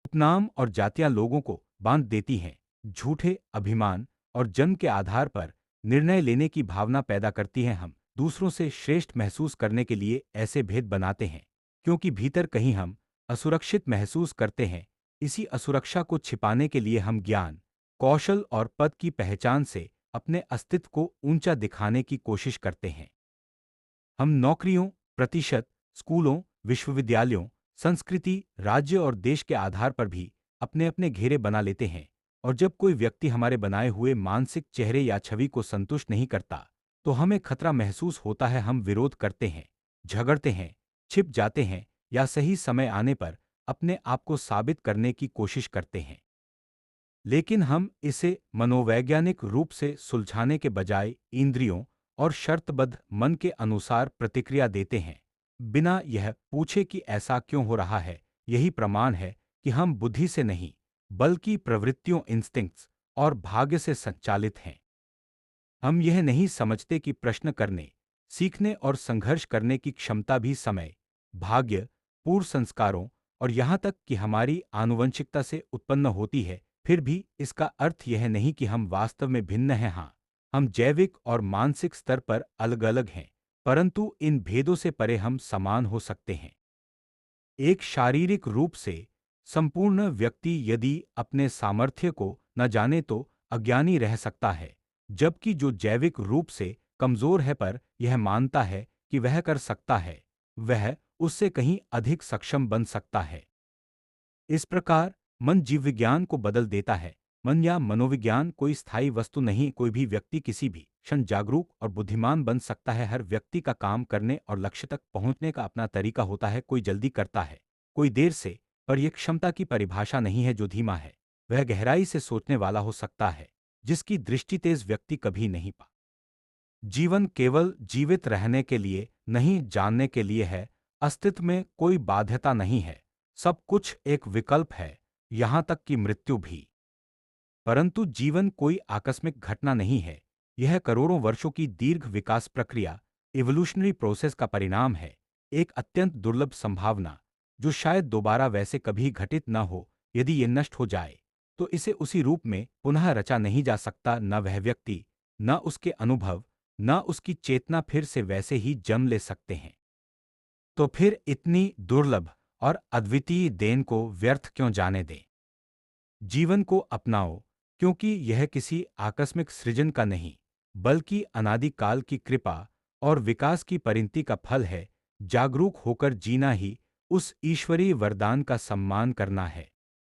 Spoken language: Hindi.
उपनाम और जातियां लोगों को बांध देती हैं, झूठे अभिमान और जन्म के आधार पर निर्णय लेने की भावना पैदा करती हैं। हम दूसरों से श्रेष्ठ महसूस करने के लिए ऐसे भेद बनाते हैं क्योंकि भीतर कहीं हम असुरक्षित महसूस करते हैं। इसी असुरक्षा को छिपाने के लिए हम ज्ञान, कौशल और पद की पहचान से अपने अस्तित्व को ऊंचा दिखाने की कोशिश करते हैं। हम नौकरियों, प्रतिशत, स्कूलों, विश्वविद्यालयों, संस्कृति, राज्य और देश के आधार पर भी अपने अपने घेरे बना लेते हैं। और जब कोई व्यक्ति हमारे बनाए हुए मानसिक चेहरे या छवि को संतुष्ट नहीं करता, तो हमें खतरा महसूस होता है। हम विरोध करते हैं, झगड़ते हैं, छिप जाते हैं या सही समय आने पर अपने आप को साबित करने की कोशिश करते हैं। लेकिन हम इसे मनोवैज्ञानिक रूप से सुलझाने के बजाय इंद्रियों और शर्तबद्ध मन के अनुसार प्रतिक्रिया देते हैं, बिना यह पूछे कि ऐसा क्यों हो रहा है। यही प्रमाण है कि हम बुद्धि से नहीं, बल्कि प्रवृत्तियों, इंस्टिंक्ट्स और भाग्य से संचालित हैं। हम यह नहीं समझते कि प्रश्न करने, सीखने और संघर्ष करने की क्षमता भी समय, भाग्य, पूर्व संस्कारों और यहाँ तक कि हमारी आनुवंशिकता से उत्पन्न होती है। फिर भी इसका अर्थ यह नहीं कि हम वास्तव में भिन्न हैं। हाँ, हम जैविक और मानसिक स्तर पर अलग अलग हैं, परंतु इन भेदों से परे हम समान हो सकते हैं। एक शारीरिक रूप से संपूर्ण व्यक्ति यदि अपने सामर्थ्य को न जाने तो अज्ञानी रह सकता है, जबकि जो जैविक रूप से कमजोर है पर यह मानता है कि वह कर सकता है, वह उससे कहीं अधिक सक्षम बन सकता है। इस प्रकार मन जीवविज्ञान को बदल देता है। मन या मनोविज्ञान कोई स्थायी वस्तु नहीं। कोई भी व्यक्ति किसी भी क्षण जागरूक और बुद्धिमान बन सकता है। हर व्यक्ति का काम करने और लक्ष्य तक पहुंचने का अपना तरीका होता है। कोई जल्दी करता है, कोई देर से, पर यह क्षमता की परिभाषा नहीं है। जो धीमा है वह गहराई से सोचने वाला हो सकता है, जिसकी दृष्टि तेज व्यक्ति कभी नहीं पा। जीवन केवल जीवित रहने के लिए नहीं, जानने के लिए है। अस्तित्व में कोई बाध्यता नहीं है, सब कुछ एक विकल्प है, यहां तक कि मृत्यु भी। परंतु जीवन कोई आकस्मिक घटना नहीं है, यह करोड़ों वर्षों की दीर्घ विकास प्रक्रिया, इवोल्यूशनरी प्रोसेस का परिणाम है। एक अत्यंत दुर्लभ संभावना जो शायद दोबारा वैसे कभी घटित न हो। यदि ये नष्ट हो जाए तो इसे उसी रूप में पुनः रचा नहीं जा सकता। न वह व्यक्ति, न उसके अनुभव, न उसकी चेतना फिर से वैसे ही जन्म ले सकते हैं। तो फिर इतनी दुर्लभ और अद्वितीय देन को व्यर्थ क्यों जाने दें? जीवन को अपनाओ, क्योंकि यह किसी आकस्मिक सृजन का नहीं, बल्कि अनादिकाल की कृपा और विकास की परिणति का फल है। जागरूक होकर जीना ही उस ईश्वरीय वरदान का सम्मान करना है।